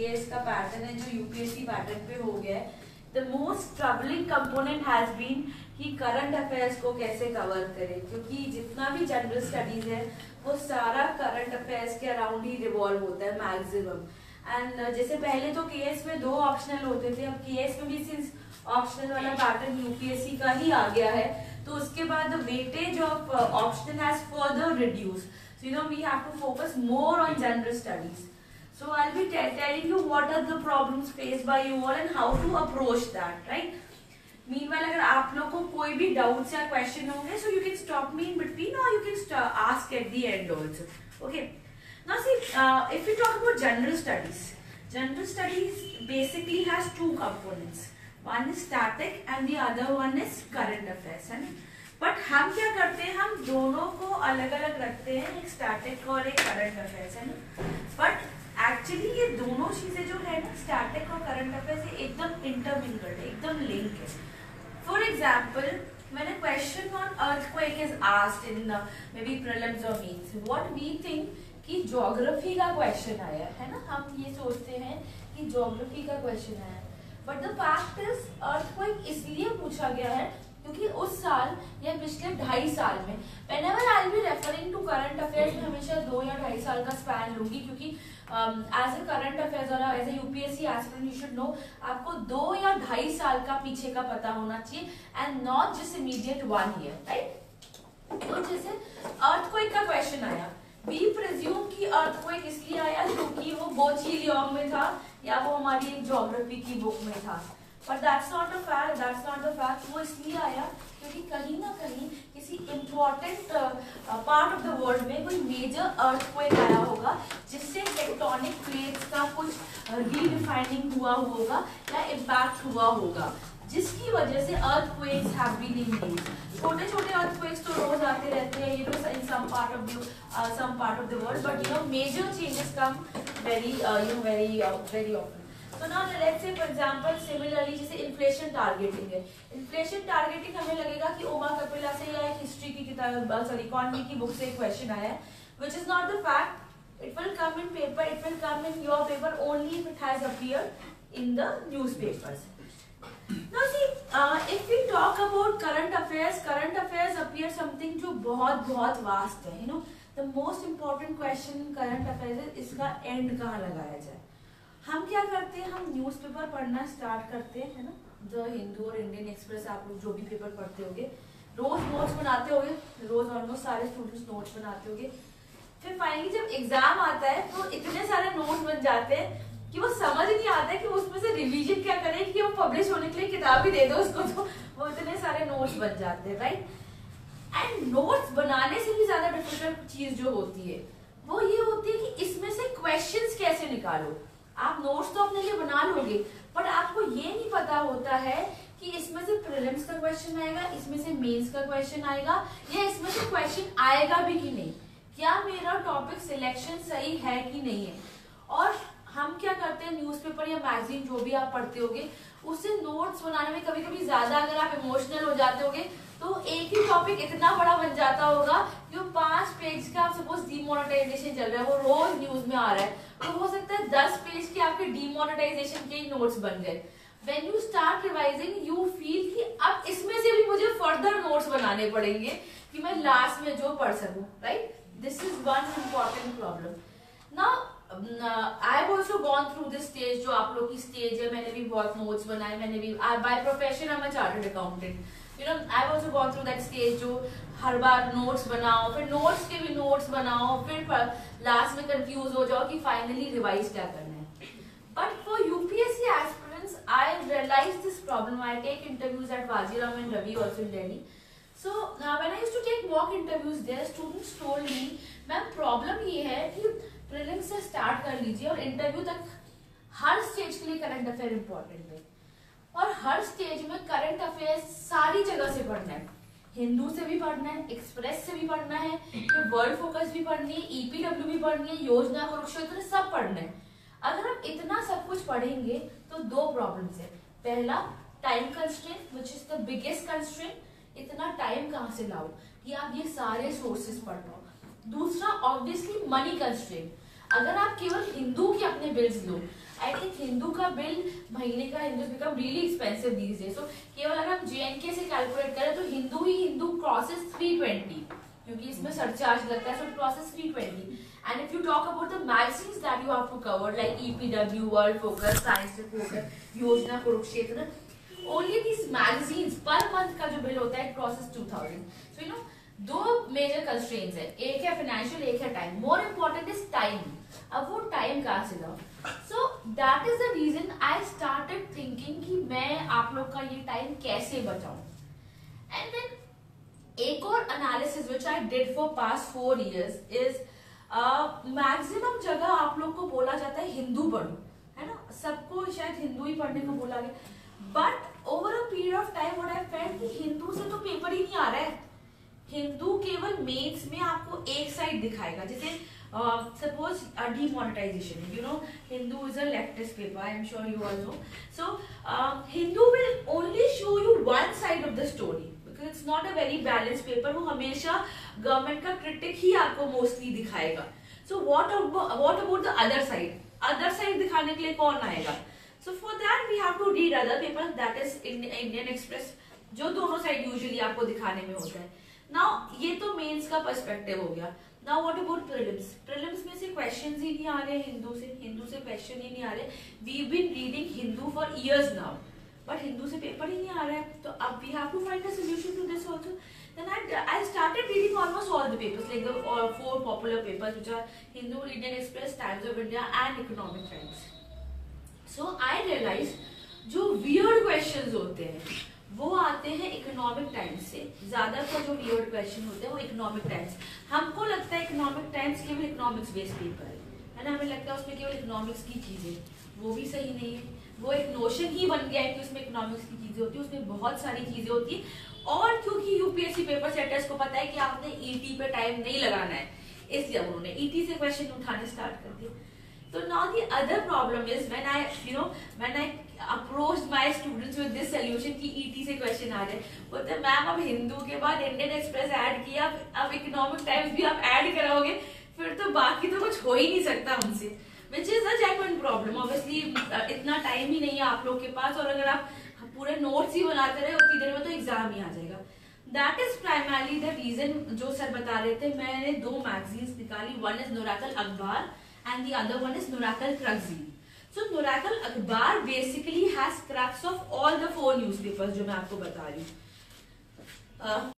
KS का pattern है जो यूपीएससी पैटर्न पे हो गया है, the most troubling component has been कि करंट अफेयर्स को कैसे कवर करें, क्योंकि जितना भी जनरल स्टडीज है वो सारा करंट अफेयर्स के अराउंड ही रिवॉल्व होता है मैक्सिमम। एंड जैसे पहले तो केएस में 2 ऑप्शनल होते थे, अब केएस में भी सिंस ऑप्शनल वाला पैटर्न यूपीएससी का ही आ गया है, तो उसके बाद the weightage of optional has further reduce, so you know we have to focus more on general studies. So I'll be telling you what are the problems faced by you all and how to approach that, right? Meanwhile, अगर आप लोग को कोई भी doubts या question होंगे, so you can stop me in between or you can ask at the end also. Okay. Now see, if we talk about general studies basically has 2 components. One is static and the other one is current affairs, है ना? But हम क्या करते हैं, हम दोनों को अलग अलग रखते हैं, एक स्टैटिक और एक करंट अफेयर्स, है ना? बट एक्चुअली ये दोनों चीजें जो है ना, स्टैटिक और करंट अफेयर्स, एकदम इंटरमिंगल्ड है, एकदम लिंक है. For example, when a question on earthquake is asked in maybe prelims or mains, what we think कि ज्योग्राफी का क्वेश्चन आया है ना, हम ये सोचते हैं कि ज्योग्राफी का क्वेश्चन आया है, but the fact is earthquake इसलिए पूछा गया है क्योंकि उस साल या पिछले 2.5 साल में, whenever I'll be referring to current affairs, में हमेशा 2 या 2.5 साल का स्पैन लूंगी, क्योंकि एज ए करंट अफेयर्स और as a UPSC aspirant you should know, आपको 2 या 2.5 साल का पीछे का पता होना चाहिए and not just immediate 1 year, right? तो जैसे अर्थक्वेक का क्वेश्चन आया, वी प्रिज्यूम कि अर्थक्वेक इसलिए आया क्योंकि वो बोची लियोंग में था या वो हमारी एक ज्योग्राफी की बुक में था, but that's not the fact. वो इसलिए आया क्योंकि कहीं ना कहीं किसी important part of the world में कोई मेजर अर्थक्वेक आया होगा जिससे टेक्टोनिक प्लेट्स का कुछ रीडिफाइनिंग हुआ होगा या इम्पैक्ट हुआ होगा, जिसकी वजह से अर्थक्वेक्स हैव बीन इंड्यूस्ड. छोटे छोटे अर्थक्वेक्स तो रोज आते रहते हैं, you know, in some part of the world, but you know major changes come very often. So now let's say for example similarly जैसे इन्फ्लेशन टारगेटिंग है, इन्फ्लेशन टारगेटिंग हमें लगेगा कि ओमा कपिला से या एक हिस्ट्री की किताब, सॉरी इकोनॉमी की बुक से एक क्वेश्चन आया है, which is not the fact. It will come in paper, it will come in your paper only if it has appeared in the newspapers. Now see, if we talk about current affairs appear something जो बहुत vast है, you know, the most important question in current affairs is इसका and कहाँ लगाया जाए. हम क्या करते हैं, हम न्यूज़पेपर पढ़ना स्टार्ट करते हैं, है ना, द हिंदू और इंडियन एक्सप्रेस, आप लोग जो भी पेपर पढ़ते होंगे, रोज नोट्स बनाते होंगे, रोज ऑलमोस्ट सारे स्टूडेंट्स नोट्स बनाते होंगे. फिर फाइनली जब एग्जाम आता है तो इतने सारे नोट्स बन जाते हैं कि वो समझ नहीं आता है कि उसमें से रिवीजन क्या करें, कि वो पब्लिश होने के लिए किताब ही दे दो उसको, तो वो इतने सारे नोट्स बन जाते हैं, राइट? एंड नोट्स बनाने से भी ज्यादा डिफिकल्ट चीज जो होती है वो ये होती है कि इसमें से क्वेश्चंस कैसे निकालो. आप नोट्स तो अपने लिए बना लोगे, बट आपको ये नहीं पता होता है कि इसमें से प्रीलिम्स का क्वेश्चन आएगा, इसमें से मेंस का क्वेश्चन आएगा, या इसमें से क्वेश्चन आएगा भी कि नहीं, क्या मेरा टॉपिक सिलेक्शन सही है कि नहीं है. और हम क्या करते हैं, न्यूज़पेपर या मैगजीन जो भी आप पढ़ते होगे, उससे नोट्स बनाने में कभी कभी ज्यादा अगर आप इमोशनल हो जाते होगे तो एक ही टॉपिक इतना बड़ा बन जाता होगा कि वो 5 पेज का, आप सपोज डीमोनेटाइजेशन चल रहा है, वो रोज न्यूज में आ रहा है, तो हो सकता है 10 पेज के आपके डीमोनेटाइजेशन के ही नोट्स बन गए. When you start revising you feel कि अब इसमें से भी मुझे फर्दर नोट्स बनाने पड़ेंगे कि मैं लास्ट में जो पढ़ सकूं, right? This is one important problem. Now I have also gone through this stage, जो आप लोग की स्टेज है, मैंने भी बहुत नोट्स बनाए, मैंने भी by profession I am a chartered accountant, you know, I have also gone through that stage, जो हर बार नोट्स बनाओ, फिर नोट्स के भी नोट्स बनाओ, फिर लास्ट में कंफ्यूज हो जाओ कि फाइनली रिवाइज क्या करना है. But for UPSC aspirants I realize this problem. I take interviews at Vajirao and Ravi also in Delhi. So when I used to take mock interviews there, students told me, ma'am problem ये है कि prelims से start कर लीजिए और interview तक हर stage के लिए करंट अफेयर इंपॉर्टेंट है, और हर स्टेज में करंट अफेयर्स सारी जगह से पढ़ना है, हिंदू से भी पढ़ना है, एक्सप्रेस से भी पढ़ना है, फिर वर्ल्ड फोकस भी पढ़नी है, ईपीडब्ल्यू भी पढ़नी है, योजना, कुरुक्षेत्र, सब पढ़ना है. अगर आप इतना सब कुछ पढ़ेंगे तो 2 प्रॉब्लम्स है. पहला, time constraint, which is the biggest constraint. इतना टाइम कहाँ से लाओ कि आप ये सारे सोर्सेस पढ़ पाओ. दूसरा, ऑब्वियसली मनी कंस्ट्रेंट. अगर आप केवल हिंदू के अपने बिल्स लो, आई थिंक हिंदू का बिल महीने का हिंदू become really expensive these days. So केवल अगर हम JNK से कैलकुलेट करें तो हिंदू क्रॉसेस 320, क्योंकि इसमें सरचार्ज लगता है, so it crosses 320। And if you talk about the magazines that you have to cover like EPW, world focus, science focus, Yojana, Kurukshetra, only these magazines per month का जो बिल होता है crosses 2000। so you know दो major constraints है, एक है financial, एक है time. More important is time. अब वो टाइम कहाँ से लाओ? So that is the reason I started thinking कि मैं आप लोग का ये टाइम कैसे बचाऊं। एंड देन एक और analysis which I did for past 4 years is maximum जगह आप लोग को बोला जाता है हिंदू पढ़ो, है ना, सबको शायद हिंदू ही पढ़ने को बोला गया, but over a period of time what I felt कि हिंदू से तो पेपर ही नहीं आ रहा है। हिंदू केवल मेंस में आपको एक साइड दिखाएगा, जैसे suppose demonetisation, you know Hindu is a leftist paper, I am sure you all know. So Hindu will only show you one side of the story because it's not a very balance paper. वो हमेशा government का critic ही आपको mostly दिखाएगा। So what about the other side? Other side दिखाने के लिए कौन आएगा? So for that we have to read other papers, that is Indian Express, जो दोनों साइड यूजुअली आपको दिखाने में होता है। नाउ ये तो मेंस का पर्सपेक्टिव हो गया। Now what about prelims? Prelims में से क्वेश्चंस ही नहीं आ रहे हिंदू से क्वेश्चन ही नहीं आ रहे। We been reading Hindu for years now, but Hindu से पेपर ही नहीं आ रहा है। तो अब we have to find a solution to this also. Then I started reading almost all the papers, like the 4 popular papers which are Hindu, Indian Express, Times of India and Economic Times. So I realized जो weird questions होते हैं वो आते हैं economic times से। ज्यादातर जो weird question होते हैं वो इकोनॉमिक टाइम्स। हमको लगता है इकोनॉमिक टाइम्स केवल इकोनॉमिक्स बेस्ड पेपर है ना, हमें लगता है उसमें केवल इकोनॉमिक्स की चीजें, वो भी सही नहीं है। वो एक नोशन ही बन गया है कि उसमें इकोनॉमिक्स की चीजें होती है, उसमें बहुत सारी चीजें होती है। और क्योंकि यूपीएससी पेपर सेटर्स को पता है कि आपने ईटी पे टाइम नहीं लगाना है, इसलिए उन्होंने ईटी से क्वेश्चन उठाने स्टार्ट कर दिए। So now the other problem is when I approached my students with this solution कि ET से क्वेश्चन आ रहे, बोलते मैम अब हिंदू के बाद इंडियन एक्सप्रेस ऐड किया, अब इकोनॉमिक टाइम्स भी आप ऐड कराओगे, फिर तो बाकी तो कुछ हो ही नहीं सकता हमसे, which is a genuine problem. Obviously इतना टाइम ही नहीं है आप लोग के पास, और अगर आप पूरे नोट्स ही बनाते रहे उतनी देर में तो एग्जाम ही आ जाएगा। That is primarily the reason जो सर बता रहे थे। मैंने 2 मैगजीन्स निकाली, one is Norakal Akhbar and the other one is Norakal Kruxzine. So Norakal Akhbar basically has crux of all the 4 newspapers जो मैं आपको बता रही हूँ।